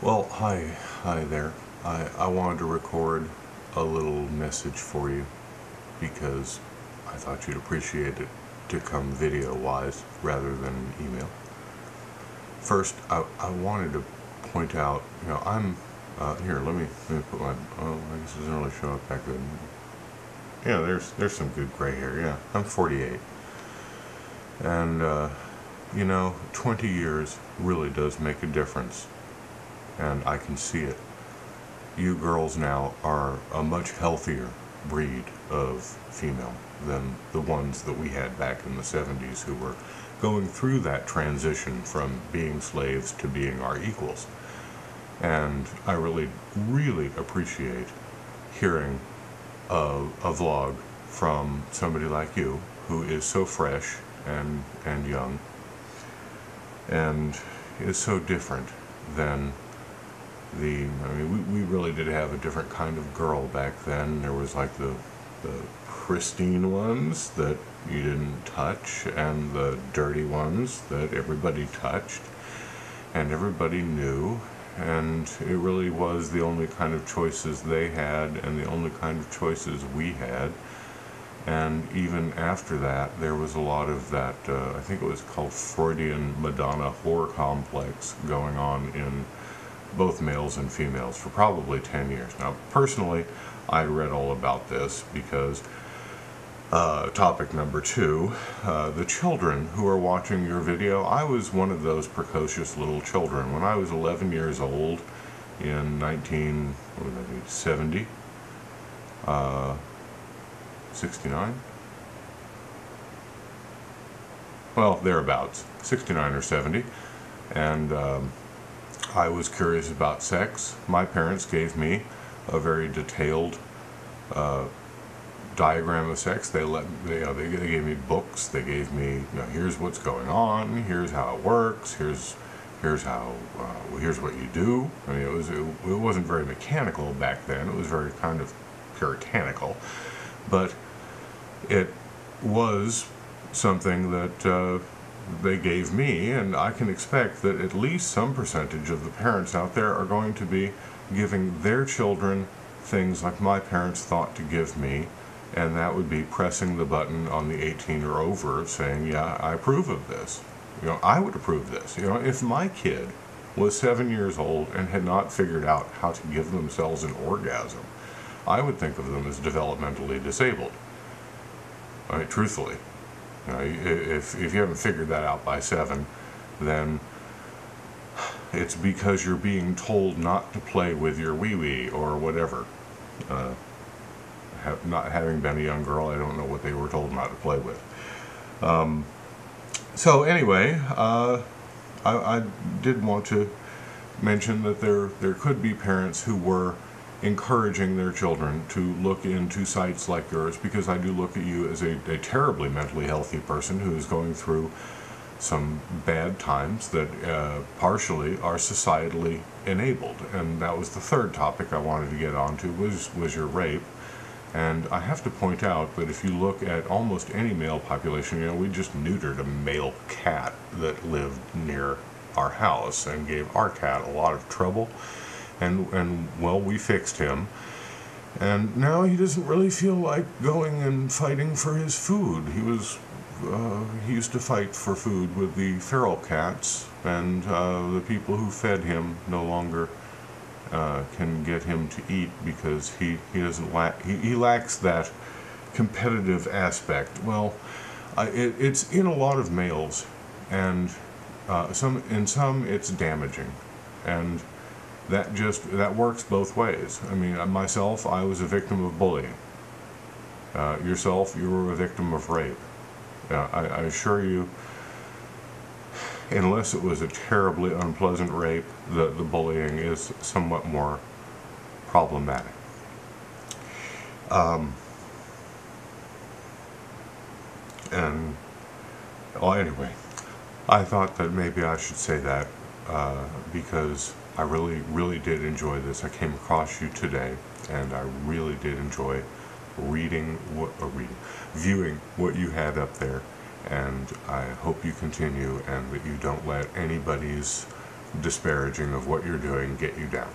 Well, hi there. I wanted to record a little message for you because I thought you'd appreciate it to come video-wise rather than email. First, I wanted to point out, I'm, here, let me put my, I guess it doesn't really show up that good. Yeah, there's some good gray hair, yeah. I'm 48. And, 20 years really does make a difference. And I can see it. You girls now are a much healthier breed of female than the ones that we had back in the 70s who were going through that transition from being slaves to being our equals. And I really, really appreciate hearing a vlog from somebody like you who is so fresh and young and is so different than we really did have a different kind of girl back then. There was like the pristine ones that you didn't touch, and the dirty ones that everybody touched, and everybody knew, and it really was the only kind of choices they had, and the only kind of choices we had. And even after that, there was a lot of that, I think it was called Freudian Madonna whore complex going on in both males and females for probably 10 years. Now, personally, I read all about this because topic number 2, the children who are watching your video, I was one of those precocious little children. When I was 11 years old in 1970, 69? Well, thereabouts, 69 or 70, and I was curious about sex. My parents gave me a very detailed diagram of sex. They gave me books. They gave me, here's what's going on. Here's how it works. Here's what you do. I mean, it wasn't very mechanical back then. It was very kind of puritanical, but it was something that they gave me, and I can expect that at least some percentage of the parents out there are going to be giving their children things like my parents thought to give me, and that would be pressing the button on the 18 or over saying, yeah, I approve of this. I would approve this. If my kid was 7 years old and had not figured out how to give themselves an orgasm, I would think of them as developmentally disabled. I mean, truthfully. If you haven't figured that out by 7, then it's because you're being told not to play with your wee-wee or whatever. Not having been a young girl, I don't know what they were told not to play with. So anyway, I did want to mention that there could be parents who were encouraging their children to look into sites like yours, because I do look at you as a terribly mentally healthy person who is going through some bad times that partially are societally enabled. And that was the third topic I wanted to get onto, was your rape. And I have to point out that if you look at almost any male population, we just neutered a male cat that lived near our house and gave our cat a lot of trouble. And well, we fixed him, and now he doesn't really feel like going and fighting for his food. He used to fight for food with the feral cats, and the people who fed him no longer can get him to eat because he lacks that competitive aspect. Well, it's in a lot of males, and in some it's damaging, and that works both ways. I mean, myself, I was a victim of bullying. Yourself, you were a victim of rape. I assure you, unless it was a terribly unpleasant rape, the bullying is somewhat more problematic. Anyway, I thought that maybe I should say that because I really, really did enjoy this. I came across you today, and I really did enjoy viewing what you had up there, and I hope you continue, and that you don't let anybody's disparaging of what you're doing get you down.